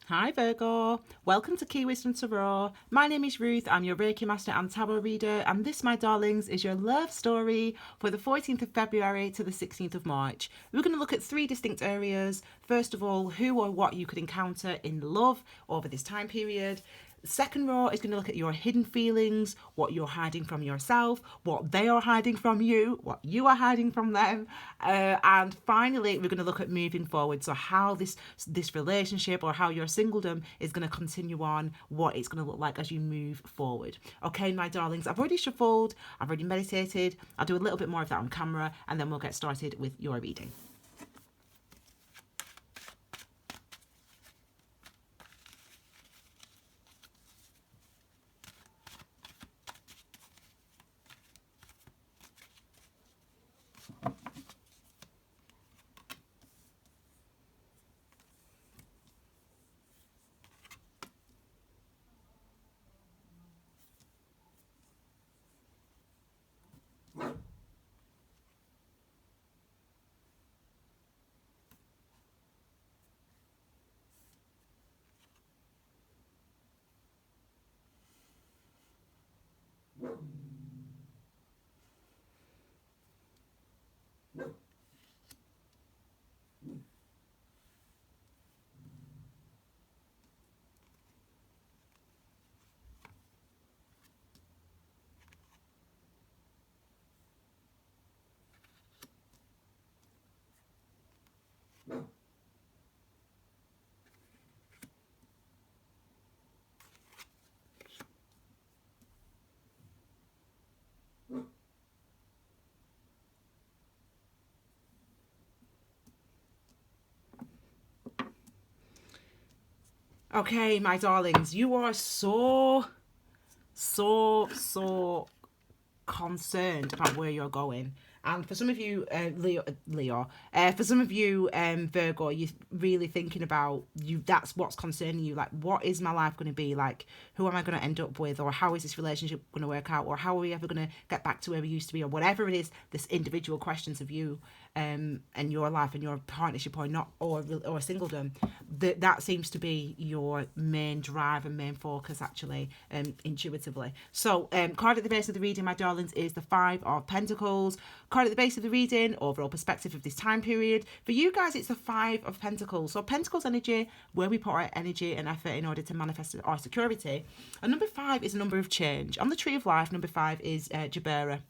Hi Virgo, welcome to Key Wisdom Tarot. My name is Ruth, I'm your Reiki Master and Tarot Reader, and this, my darlings, is your love story for the 14th of February to the 16th of March. We're going to look at three distinct areas. First of all, who or what you could encounter in love over this time period. Second row is going to look at your hidden feelings, what you're hiding from yourself, what they are hiding from you, what you are hiding from them, and finally we're going to look at moving forward. So how this relationship or how your singledom is going to continue on, what it's going to look like as you move forward. Okay, my darlings, I've already shuffled, I've already meditated. I'll do a little bit more of that on camera, and then we'll get started with your reading. Okay, my darlings, you are so concerned about where you're going. And for some of you, for some of you, Virgo, you're really thinking about you. That's what's concerning you. Like, what is my life going to be like? Who am I going to end up with? Or how is this relationship going to work out? Or how are we ever going to get back to where we used to be? Or whatever it is, this individual questions of you, and your life and your partnership, or not, or singledom. That seems to be your main drive and main focus, actually, intuitively. So, card at the base of the reading, my darlings, is the Five of Pentacles. Card at the base of the reading, overall perspective of this time period. For you guys, it's the Five of Pentacles. So Pentacles energy, where we put our energy and effort in order to manifest our security. And number 5 is a number of change. On the Tree of Life, number 5 is Jabera.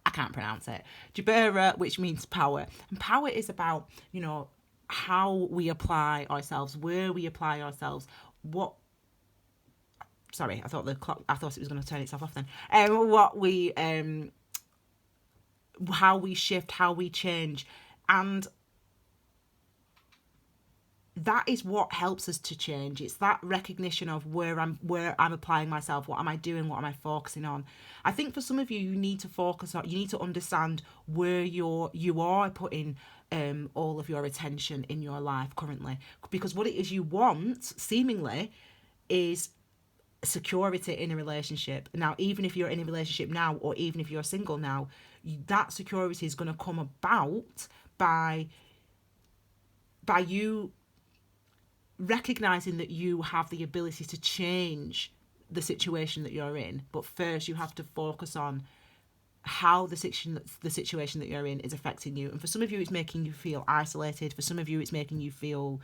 I can't pronounce it. Jabera, which means power. And power is about, how we apply ourselves, where we apply ourselves, what. Sorry, I thought it was going to turn itself off then. How we shift, how we change, and that is what helps us to change. It's that recognition of where I'm applying myself, what am I doing, what am I focusing on. I think for some of you, you need to understand where you are putting all of your attention in your life currently, because what it is you want seemingly is security in a relationship. Now, even if you're in a relationship now, or even if you're single now, that security is going to come about by you recognizing that you have the ability to change the situation that you're in. But first, you have to focus on how the situation that you're in is affecting you. And for some of you, it's making you feel isolated. For some of you, it's making you feel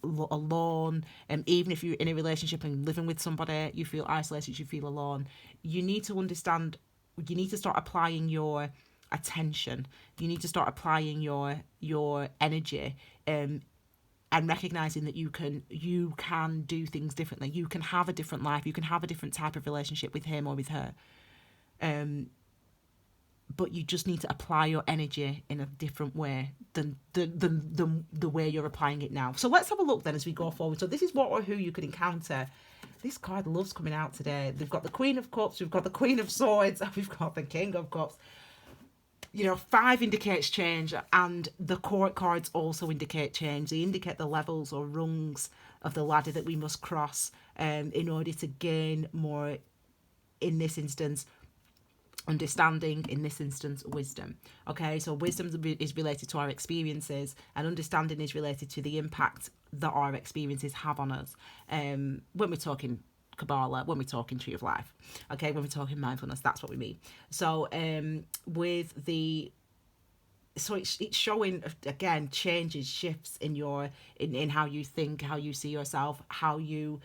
alone. And even if you're in a relationship and living with somebody, you feel isolated, you feel alone. You need to understand, you need to start applying your attention, you need to start applying your energy, and recognizing that you can do things differently. You can have a different life, you can have a different type of relationship with him or with her, but you just need to apply your energy in a different way than the way you're applying it now. So let's have a look then as we go forward. So this is what or who you could encounter. This card loves coming out today. We've got the Queen of Cups, we've got the Queen of Swords, and we've got the King of Cups. 5 indicates change, and the court cards also indicate change. They indicate the levels or rungs of the ladder that we must cross in order to gain more, in this instance, understanding, in this instance, wisdom. Okay, so wisdom is related to our experiences, and understanding is related to the impact that our experiences have on us. When we're talking Kabbalah, when we're talking Tree of Life, okay, when we're talking mindfulness, that's what we mean. So with the so it's showing, again, changes, shifts in your in how you think, how you see yourself, how you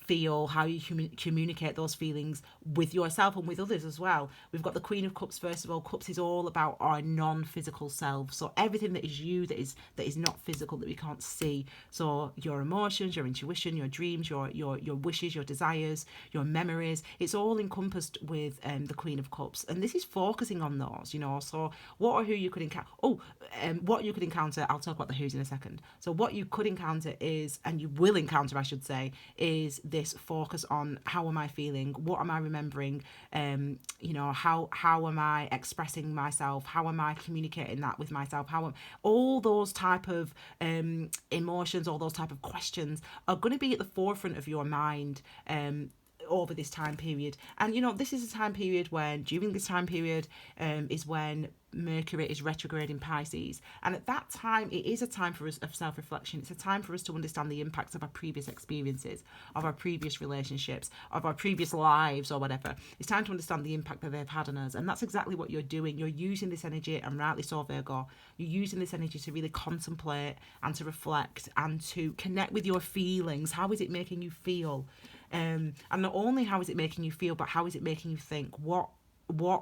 feel, how you communicate those feelings with yourself and with others as well. We've got the Queen of Cups. First of all, Cups is all about our non-physical self, so everything that is you, that is not physical, that we can't see. So your emotions, your intuition, your dreams, your wishes, your desires, your memories, it's all encompassed with the Queen of Cups, and this is focusing on those, so what or who you could encounter. What you could encounter, I'll talk about the who's in a second. So what you could encounter is, and you will encounter, I should say, is this focus on how am I feeling, what am I remembering, how am I expressing myself, how am I communicating that with myself, all those type of emotions, all those type of questions are going to be at the forefront of your mind over this time period. And this is a time period when, during this time period, is when Mercury is retrograde in Pisces, and at that time it is a time for us of self-reflection. It's a time for us to understand the impacts of our previous experiences, of our previous relationships, of our previous lives, or whatever. It's time to understand the impact that they've had on us, and that's exactly what you're doing. You're using this energy, and rightly so, Virgo, you're using this energy to really contemplate and to reflect and to connect with your feelings. How is it making you feel? And not only how is it making you feel, but how is it making you think? What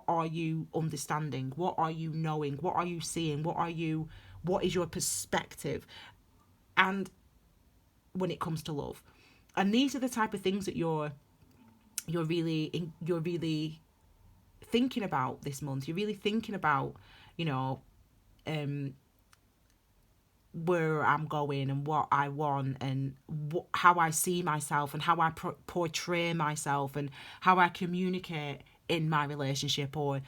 are you understanding? What are you knowing? What are you seeing? What is your perspective? And when it comes to love, and these are the type of things that you're really thinking about this month. You're really thinking about, where I'm going and what I want, and how I see myself, and how I portray myself, and how I communicate in my relationship, or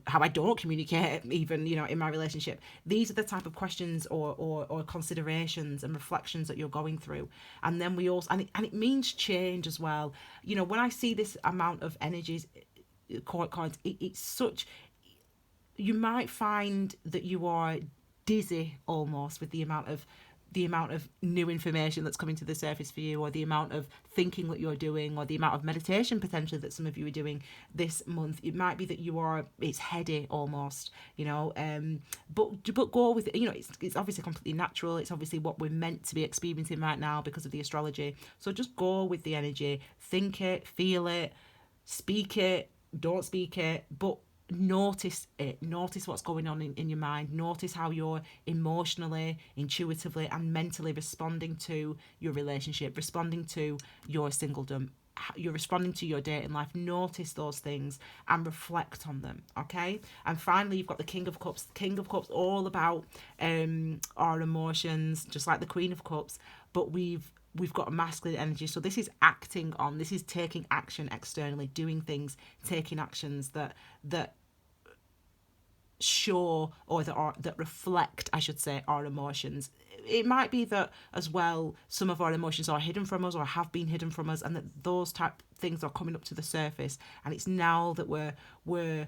how I don't communicate even, in my relationship. These are the type of questions or considerations and reflections that you're going through. And then we also, and it means change as well. When I see this amount of energies, cards, it's such, you might find that you are dizzy almost with the amount of new information that's coming to the surface for you, or the amount of thinking that you're doing, or the amount of meditation potentially that some of you are doing this month. It might be that it's heady almost, but go with it. It's obviously completely natural. It's obviously what we're meant to be experiencing right now because of the astrology. So just go with the energy, think it, feel it, speak it, don't speak it, but notice it. Notice what's going on in your mind. Notice how you're emotionally, intuitively, and mentally responding to your relationship, responding to your singledom, you're responding to your dating life. Notice those things and reflect on them. Okay. And finally, you've got the King of Cups. King of Cups, all about our emotions, just like the Queen of Cups, but we've got a masculine energy. So this is this is taking action externally, doing things, taking actions that show, or that reflect, I should say, our emotions. It might be that as well some of our emotions are hidden from us, or have been hidden from us, and that those type things are coming up to the surface, and it's now that we're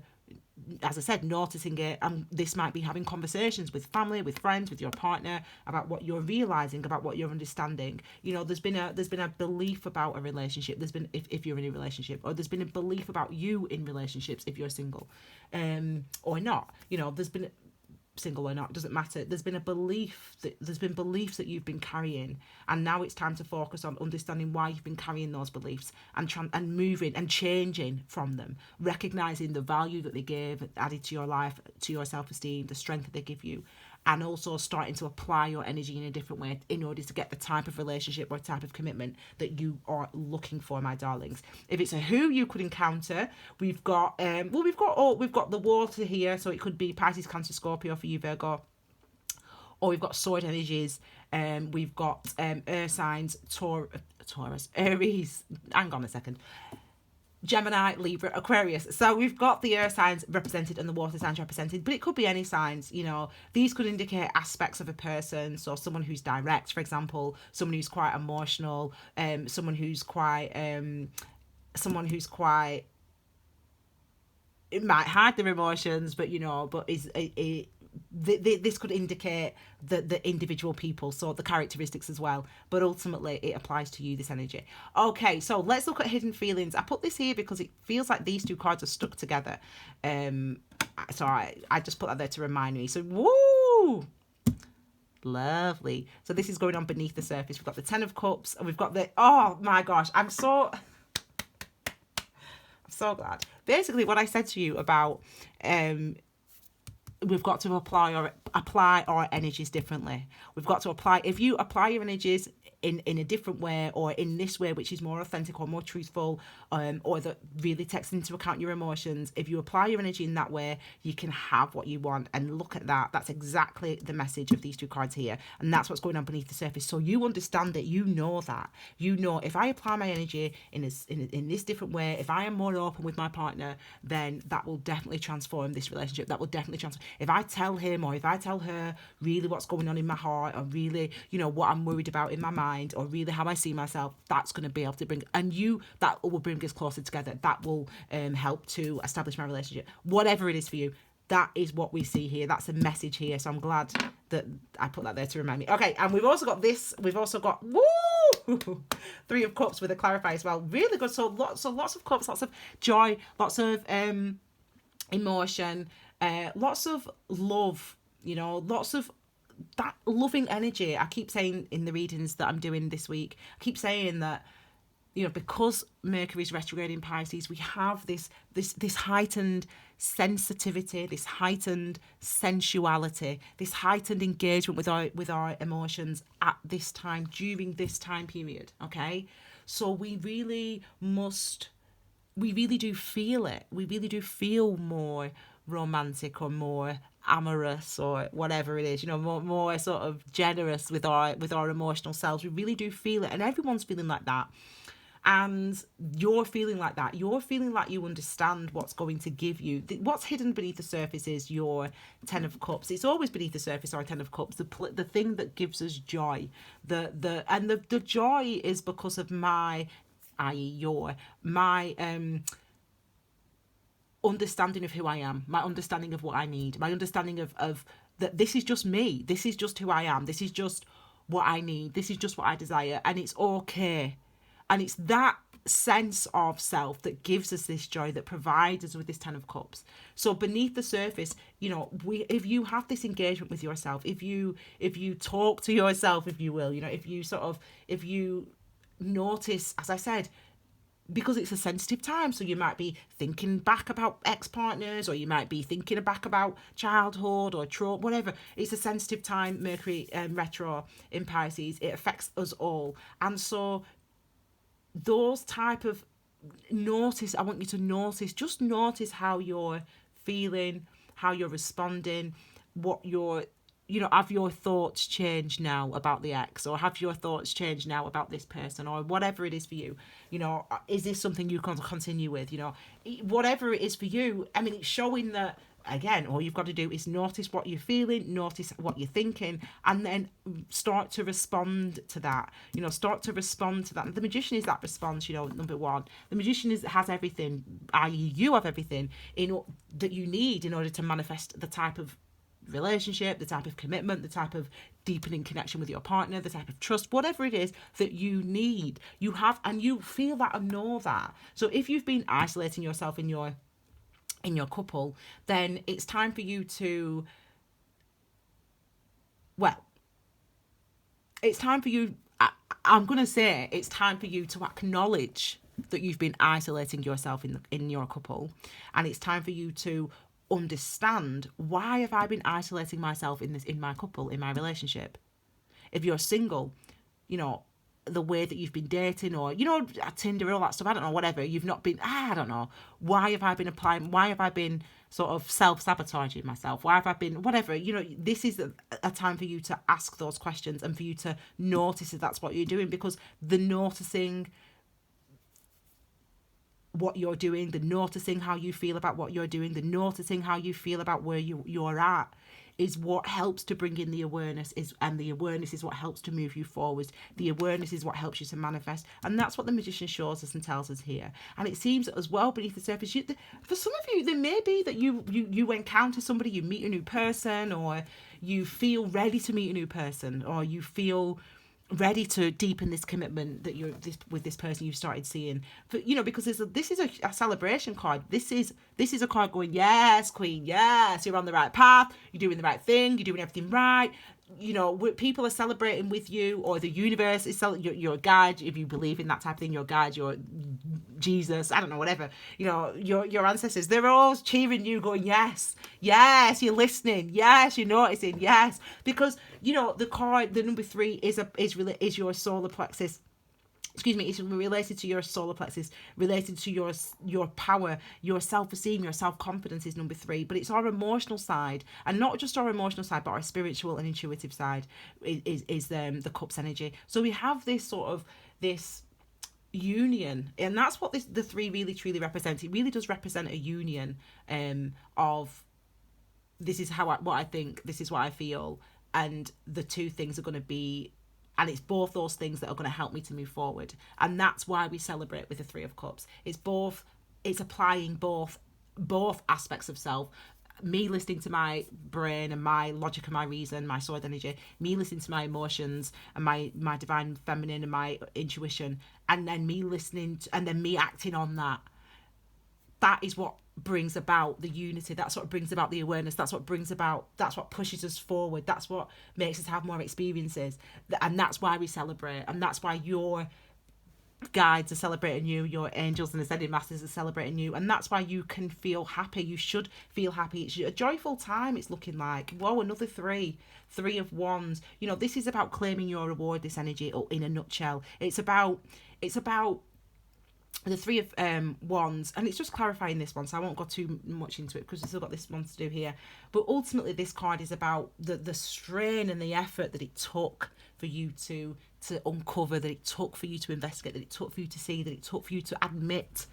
as I said, noticing it. And this might be having conversations with family, with friends, with your partner, about what you're realizing, about what you're understanding. There's been a belief about a relationship. There's been, if you're in a relationship, or there's been a belief about you in relationships if you're single, or not. There's been, single or not, doesn't matter. There's been beliefs that you've been carrying, and now it's time to focus on understanding why you've been carrying those beliefs, and moving and changing from them, recognizing the value that they gave, added to your life, to your self-esteem, the strength that they give you, and also starting to apply your energy in a different way in order to get the type of relationship or type of commitment that you are looking for, my darlings. If it's a who you could encounter, we've got we've got the water here, so it could be Pisces, Cancer, Scorpio for you, Virgo. Or we've got sword energies, we've got earth signs, Taurus, Aries, hang on a second, Gemini, Libra, Aquarius. So we've got the earth signs represented and the water signs represented, but it could be any signs. These could indicate aspects of a person. So someone who's direct, for example, someone who's quite emotional, someone who's quite it might hide their emotions, but this could indicate the individual people, so the characteristics as well, but ultimately it applies to you, this energy. Okay, so let's look at hidden feelings. I put this here because it feels like these two cards are stuck together, so I just put that there to remind me. So woo, lovely. So this is going on beneath the surface. We've got the Ten of Cups, and we've got the, oh my gosh, I'm so glad. Basically, what I said to you about we've got to apply our energies differently. We've got to apply, if you apply your energies in a different way, or in this way which is more authentic or more truthful, or that really takes into account your emotions, if you apply your energy in that way, you can have what you want. And look at that, that's exactly the message of these two cards here, and that's what's going on beneath the surface. So you understand it, you know that, you know, if I apply my energy in this different way, if I am more open with my partner, then that will definitely transform this relationship. That will definitely transform. If I tell him or if I tell her really what's going on in my heart, or really, you know, what I'm worried about in my mind, or really how I see myself, that's going to be able to bring, and that will bring us closer together. That will help to establish my relationship. Whatever it is for you, that is what we see here. That's a message here. So I'm glad that I put that there to remind me. Okay, and we've also got this. We've also got Three of Cups with a clarifier as well. Really good. So lots of cups, lots of joy, lots of emotion, lots of love. You know, lots of that loving energy. I keep saying in the readings that I'm doing this week, I keep saying that, you know, because Mercury is retrograde in Pisces, we have this heightened sensitivity, this heightened sensuality, this heightened engagement with our emotions at this time, during this time period. Okay, so we really do feel it. We really do feel more romantic, or more amorous, or whatever it is, you know, more sort of generous with our emotional selves. We really do feel it, and everyone's feeling like that. And you're feeling like that. You're feeling like you understand what's going to give you. What's hidden beneath the surface is your Ten of Cups. It's always beneath the surface, our Ten of Cups. The thing that gives us joy. The joy is because of my understanding of who I am, my understanding of what I need, my understanding of that this is just me. This is just who I am. This is just what I need. This is just what I desire. And it's okay. And it's that sense of self that gives us this joy, that provides us with this Ten of Cups. So beneath the surface, you know, if you have this engagement with yourself, if you talk to yourself, if you will, you know, if you notice, as I said, because it's a sensitive time, so you might be thinking back about ex-partners, or you might be thinking back about childhood or trauma, whatever. It's a sensitive time, Mercury retro in Pisces. It affects us all. And so those type of I want you to notice, just notice how you're feeling, how you're responding, what have your thoughts changed now about the ex, or have your thoughts changed now about this person, or whatever it is for you. You know, is this something you can continue with? You know, whatever it is for you. I mean, it's showing that, again, all you've got to do is notice what you're feeling, notice what you're thinking, and then start to respond to that. You know, start to respond to that. And the Magician is that response, you know, number one. The Magician has everything, i.e. you have everything that you need in order to manifest the type of relationship, the type of commitment, the type of deepening connection with your partner, the type of trust, whatever it is that you need. You have, and you feel that and know that. So if you've been isolating yourself in your couple, then it's time for you to, it's time for you, I'm going to say it's time for you to acknowledge that you've been isolating yourself in your couple, and it's time for you to understand, why have I been isolating myself in my couple, in my relationship? If you're single, you know, the way that you've been dating, or, you know, Tinder and all that stuff, I don't know, whatever, you've not been, I don't know, why have I been sort of self-sabotaging myself? Why have I been, whatever, you know, this is a time for you to ask those questions, and for you to notice if that's what you're doing, because the noticing what you're doing, the noticing how you feel about what you're doing, the noticing how you feel about where you're at, is what helps to bring in the awareness, and the awareness is what helps to move you forward. The awareness is what helps you to manifest, and that's what the magician shows us and tells us here. And it seems as well beneath the surface, for some of you, there may be that you encounter somebody, you meet a new person, or you feel ready to meet a new person, or you feel ready to deepen this commitment that with this person you've started seeing. But because this is a celebration card. This is a card going, yes, queen, yes, you're on the right path, you're doing the right thing, you're doing everything right. People are celebrating with you, or the universe is your guide, if you believe in that type of thing, your guide, your Jesus, I don't know, whatever, your ancestors, they're all cheering you, going, yes, you're listening, yes, you're noticing, yes, because the card, the number 3 is your solar plexus. It's related to your solar plexus, related to your power, your self-esteem, your self-confidence is number 3. But it's our emotional side, and not just our emotional side, but our spiritual and intuitive side is the Cups energy. So we have this union, and that's what the 3 really truly represents. It really does represent a union of, this is what I think, this is what I feel, and the 2 things are going to be. And it's both those things that are going to help me to move forward. And that's why we celebrate with the 3 of Cups. It's applying both aspects of self. Me listening to my brain and my logic and my reason, my sword energy. Me listening to my emotions and my divine feminine and my intuition. And then me listening and then me acting on that. That is what brings about the unity. That's what brings about the awareness. That's what pushes us forward. That's what makes us have more experiences. And that's why we celebrate. And that's why your guides are celebrating you, your angels and ascended masters are celebrating you. And that's why you can feel happy. You should feel happy. It's a joyful time, it's looking like. Whoa, another 3 of Wands. This is about claiming your reward, this energy, in a nutshell. It's about the 3 of Wands, and it's just clarifying this one, so I won't go too much into it because we've still got this one to do here. But ultimately, this card is about the strain and the effort that it took for you to uncover, that it took for you to investigate, that it took for you to see, that it took for you to admit.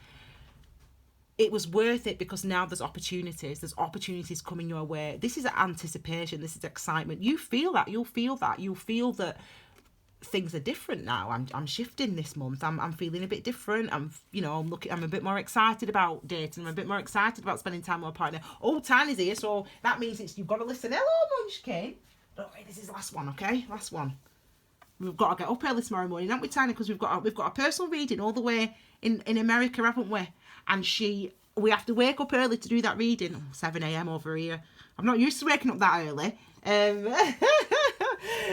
It was worth it because now there's opportunities coming your way. This is anticipation, this is excitement. You'll feel that things are different now. I'm shifting this month. I'm feeling a bit different. I'm a bit more excited about dating. I'm a bit more excited about spending time with my partner. Oh, Tiny's here, so that means you've got to listen. Hello, Munchkin. Don't worry, this is the last one, okay? Last one. We've got to get up early tomorrow morning, haven't we, Tiny? Because we've got a personal reading all the way in America, haven't we? And we have to wake up early to do that reading. 7 a.m. over here. I'm not used to waking up that early.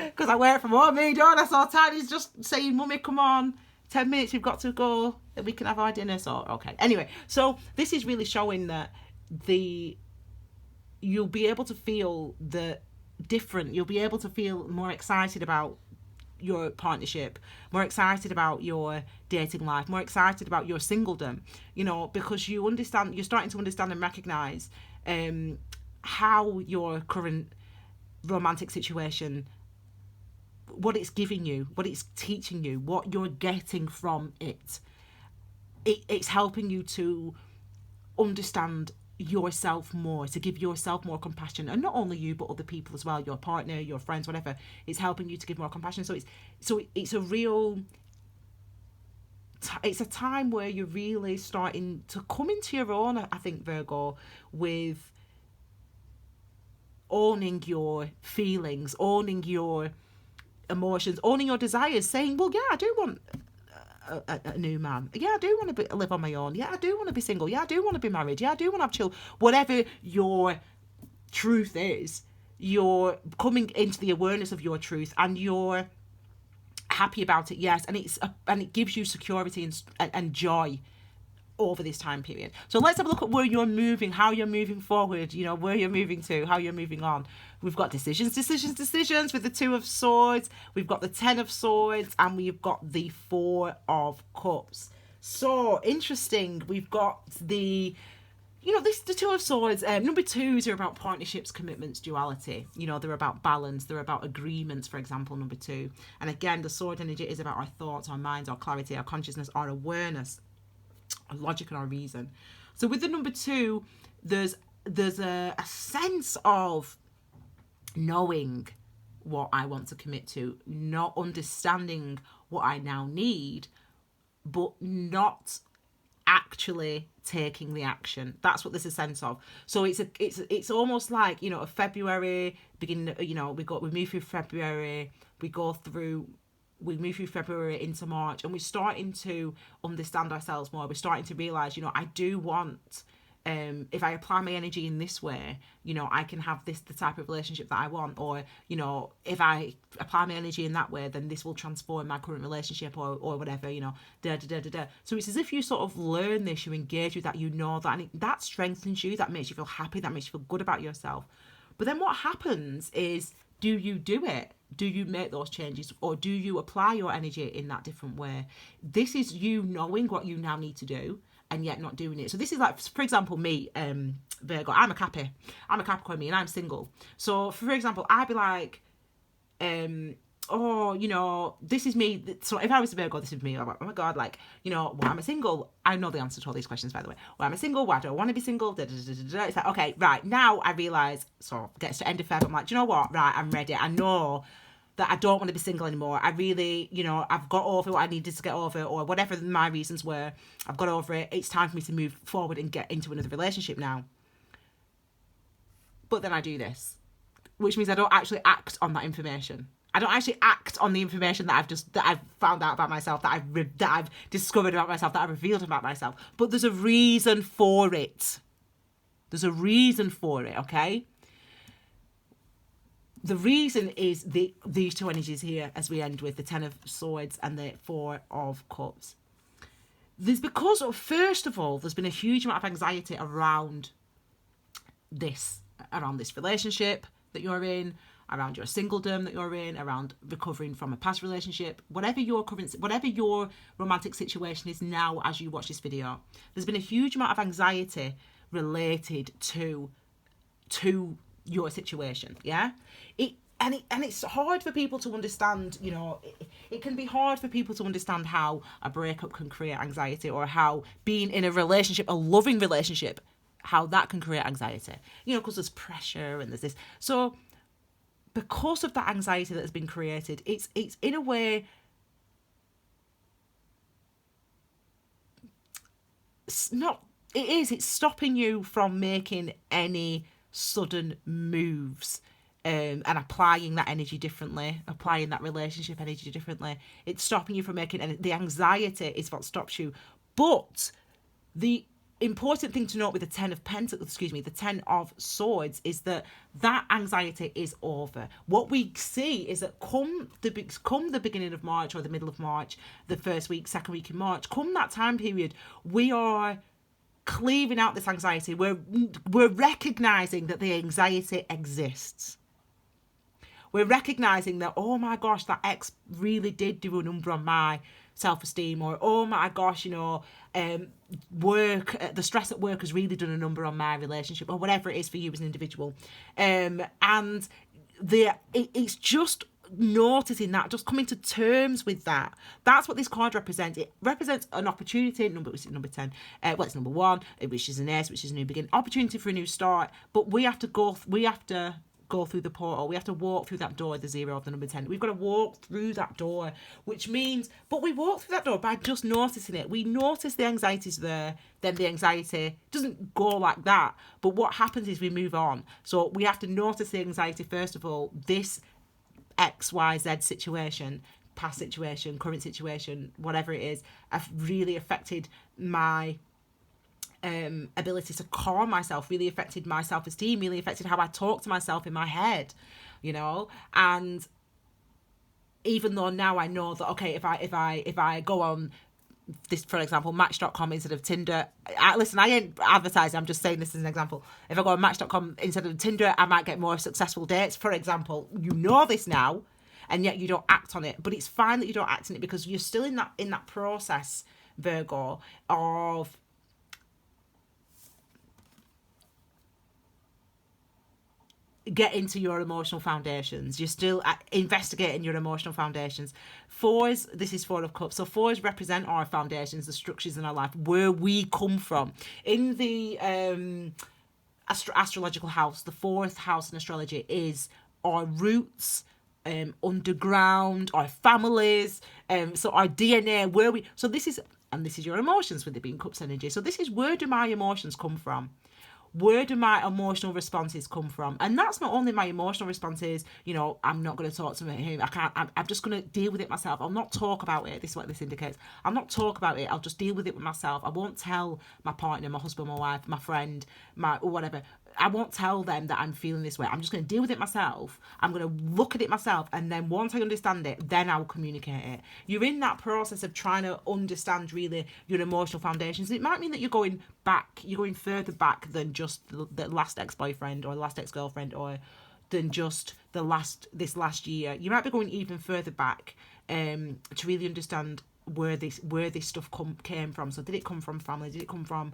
Because I work from home, don't I? So Tiny's just saying, Mummy, come on, 10 minutes, we've got to go, and we can have our dinner. So, okay. Anyway, so this is really showing that you'll be able to feel different. You'll be able to feel more excited about your partnership, more excited about your dating life, more excited about your singledom, because you're starting to understand and recognize how your current romantic situation, what it's giving you, what it's teaching you, what you're getting from it. It's helping you to understand yourself more, to give yourself more compassion, and not only you but other people as well, your partner, your friends, whatever. It's helping you to give more compassion. So it's a real it's a time where you're really starting to come into your own, I think, Virgo, with owning your feelings, owning your emotions, owning your desires, saying, well, yeah, I do want a new man. Yeah, I do want to live on my own. Yeah, I do want to be single. Yeah, I do want to be married. Yeah, I do want to have children. Whatever your truth is, you're coming into the awareness of your truth and you're happy about it, yes, and it gives you security and joy over this time period. So let's have a look at where you're moving, how you're moving forward, where you're moving to, how you're moving on. We've got decisions with the 2 of Swords, we've got the 10 of Swords, and we've got the 4 of Cups. So interesting. We've got the 2 of Swords. Number 2s are about partnerships, commitments, duality. They're about balance. They're about agreements, for example, number 2. And again, the sword energy is about our thoughts, our minds, our clarity, our consciousness, our awareness, our logic, and our reason. So with the number 2, there's a sense of knowing what I want to commit to, not understanding what I now need, but not actually taking the action. That's what there's a sense of. So it's almost like, you know, a February beginning, you know, we move through February, we move through February into March, and we're starting to understand ourselves more. We're starting to realize, you know, I do want, if I apply my energy in this way, you know, I can have the type of relationship that I want. Or, you know, if I apply my energy in that way, then this will transform my current relationship, or whatever, you know, So it's as if you sort of learn this, you engage with that, you know that, and that strengthens you, that makes you feel happy, that makes you feel good about yourself. But then what happens is, do you do it? Do you make those changes, or do you apply your energy in that different way? This is you knowing what you now need to do and yet not doing it. So this is like, for example, me, Virgo, I'm a Capricorn, me, and I'm single. So for example, I'd be like, oh, you know, this is me. So if I was a Virgo, this is me. I'm like, oh my God, like, you know, why am I single? I know the answer to all these questions, by the way. Why am I single? Why do I want to be single? It's like, okay, right, now I realise, so it gets to end of Feb, I'm like, do you know what? Right, I'm ready. I know that I don't want to be single anymore. I really, you know, I've got over what I needed to get over, or whatever my reasons were. I've got over it. It's time for me to move forward and get into another relationship now. But then I do this, which means I don't actually act on that information. I don't actually act on the information that I've found out about myself, that I've discovered about myself, that I've revealed about myself. But there's a reason for it. There's a reason for it, okay? The reason is these two energies here, as we end with the Ten of Swords and the Four of Cups. Because, first of all, there's been a huge amount of anxiety around this relationship that you're in, around your singledom that you're in, around recovering from a past relationship, whatever your romantic situation is now as you watch this video. There's been a huge amount of anxiety related to your situation, yeah? It's hard for people to understand, you know, it can be hard for people to understand how a breakup can create anxiety, or how being in a relationship, a loving relationship, how that can create anxiety, you know, because there's pressure and there's this. So because of that anxiety that has been created, it's in a way, it's stopping you from making any sudden moves, and applying that energy differently, applying that relationship energy differently. It's stopping you from making the anxiety is what stops you. But the important thing to note with the the Ten of Swords, is that anxiety is over. What we see is that come the beginning of March, or the middle of March, the first week, second week in March, come that time period, we are clearing out this anxiety. We're recognizing that the anxiety exists. We're recognizing that, oh my gosh, that ex really did do a number on my self-esteem, or oh my gosh, you know, the stress at work has really done a number on my relationship, or whatever it is for you as an individual. And it's just noticing that, just coming to terms with that. That's what this card represents. It represents an opportunity, number 10. It's number 1, which is an ace, which is a new beginning, opportunity for a new start. But we have to go through the portal. We have to walk through that door, the 0 of the number 10. We've got to walk through that door, which means, but we walk through that door by just noticing it. We notice the anxiety's there, then the anxiety doesn't go like that. But what happens is we move on. So we have to notice the anxiety, first of all. This XYZ situation, past situation, current situation, whatever it is, have really affected my ability to calm myself, really affected my self-esteem, really affected how I talk to myself in my head, you know. And even though now I know that, okay, if I go on this, for example, Match.com instead of Tinder, I ain't advertising, I'm just saying this as an example. If I go on Match.com instead of Tinder, I might get more successful dates, for example. You know this now, and yet you don't act on it. But it's fine that you don't act on it, because you're still in that process, Virgo, of get into your emotional foundations. You're still investigating your emotional foundations. This is 4 of Cups. So 4s represent our foundations, the structures in our life, where we come from. In the astrological house, the 4th house in astrology is our roots, underground, our families, so our DNA, where we, so this is, and this is your emotions with it being Cups energy. So this is, where do my emotions come from? Where do my emotional responses come from? And that's not only my emotional responses, you know, I'm not going to talk to him, I can't, I'm just going to deal with it myself. I'll not talk about it. This is what this indicates. I'll not talk about it. I'll just deal with it with myself. I won't tell my partner, my husband, my wife, my friend, my whatever. I won't tell them that I'm feeling this way. I'm just going to deal with it myself. I'm going to look at it myself. And then once I understand it, then I'll communicate it. You're in that process of trying to understand really your emotional foundations. It might mean that you're going back, you're going further back than just the last ex-boyfriend or the last ex-girlfriend, or than just this last year. You might be going even further back to really understand where this stuff came from. So did it come from family? Did it come from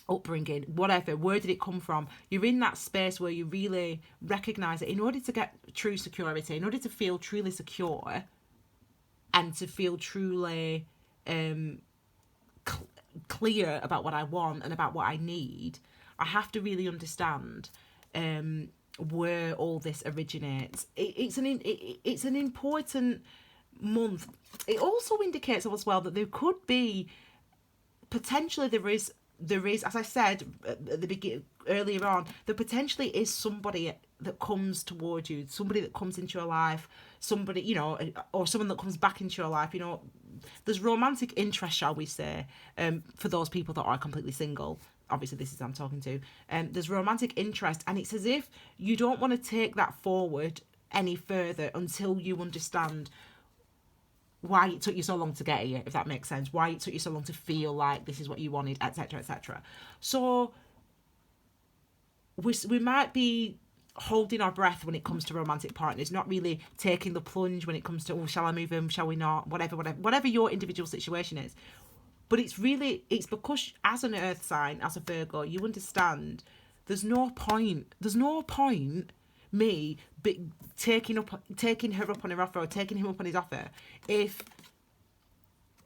upbringing, whatever? Where did it come from? You're in that space where you really recognize it. In order to get true security, in order to feel truly secure and to feel truly clear about what I want and about what I need, I have to really understand where all this originates. It's an important month. It also indicates as well that there could be, potentially there is, as I said at the beginning, earlier on, there potentially is somebody that comes towards you, somebody that comes into your life, somebody, you know, or someone that comes back into your life. You know, there's romantic interest, shall we say, for those people that are completely single. Obviously, this is who I'm talking to. There's romantic interest, and it's as if you don't want to take that forward any further until you understand why it took you so long to get here, if that makes sense. Why it took you so long to feel like this is what you wanted, etc., etc. So we might be holding our breath when it comes to romantic partners, not really taking the plunge when it comes to, oh, shall I move in, shall we not, whatever your individual situation is. But it's because as an earth sign, as a Virgo, you understand there's no point me taking her up on her offer, or taking him up on his offer, if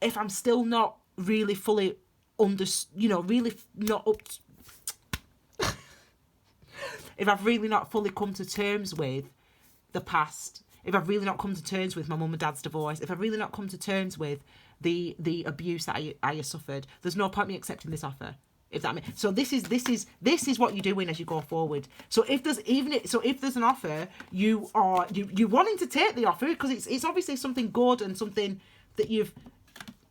I'm still not really fully really not up if I've really not fully come to terms with the past, if I've really not come to terms with my mum and dad's divorce, if I've really not come to terms with the abuse that I suffered, there's no point me accepting this offer. If that makes, so this is what you're doing as you go forward. So if there's an offer, you wanting to take the offer because it's obviously something good and something that you've,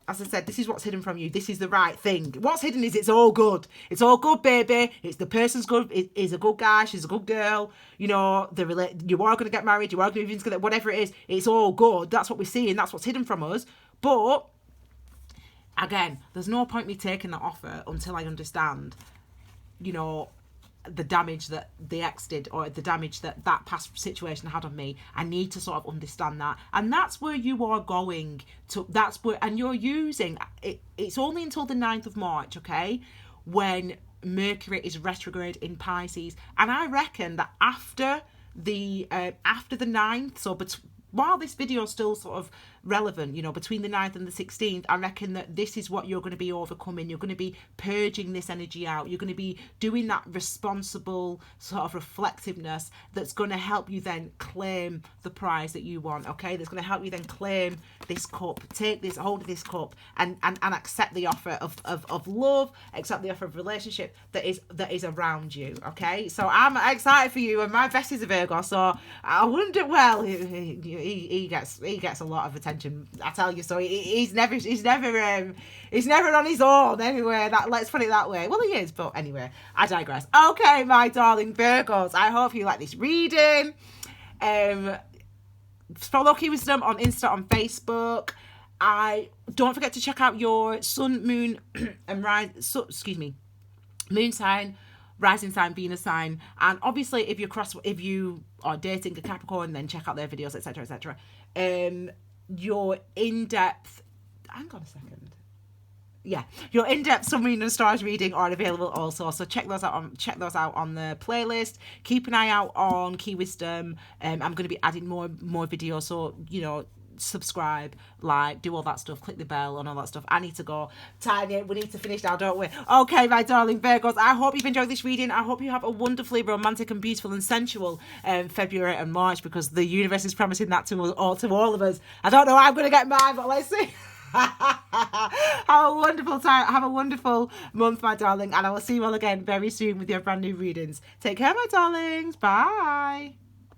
as I said, this is what's hidden from you. This is the right thing. What's hidden is it's all good. It's all good, baby. It's the person's good. Is a good guy. She's a good girl. You know, you are going to get married. You are going to move into whatever it is. It's all good. That's what we're seeing. That's what's hidden from us. But again, there's no point me taking that offer until I understand, you know, the damage that the ex did, or the damage that past situation had on me. I need to sort of understand that. And that's where you are going to, and you're using it. It's only until the 9th of March, okay, when Mercury is retrograde in Pisces. And I reckon that after the 9th, so while this video is still sort of relevant, you know, between the 9th and the 16th, I reckon that this is what you're going to be overcoming. You're going to be purging this energy out. You're going to be doing that responsible sort of reflectiveness that's going to help you then claim the prize that you want, okay? That's going to help you then claim this cup, take this, hold of this cup, and accept the offer of love, accept the offer of relationship that is around you, okay? So I'm excited for you, and my bestie's a Virgo, so I wonder, well, he gets a lot of attention, I tell you. So he's never on his own anyway. Let's put it that way. Well, he is, but anyway, I digress. Okay, my darling Virgos, I hope you like this reading. Follow Key Wisdom on Insta, on Facebook. Don't forget to check out your sun, moon, and moon sign, rising sign, Venus sign, and obviously if you are dating a Capricorn, then check out their videos, etc., etc. Your in-depth, hang on a second. Yeah, your in-depth sun, moon, and stars reading are available also. So check those out on the playlist. Keep an eye out on Key Wisdom. I'm going to be adding more videos. So, you know, subscribe, like, do all that stuff, click the bell and all that stuff. I need to go. Tanya, we need to finish now, don't we? Okay, my darling Virgos, I hope you've enjoyed this reading. I hope you have a wonderfully romantic and beautiful and sensual February and March, because the universe is promising that to all of us. I don't know how I'm going to get mine, but let's see. Have a wonderful time. Have a wonderful month, my darling, and I will see you all again very soon with your brand new readings. Take care, my darlings. Bye.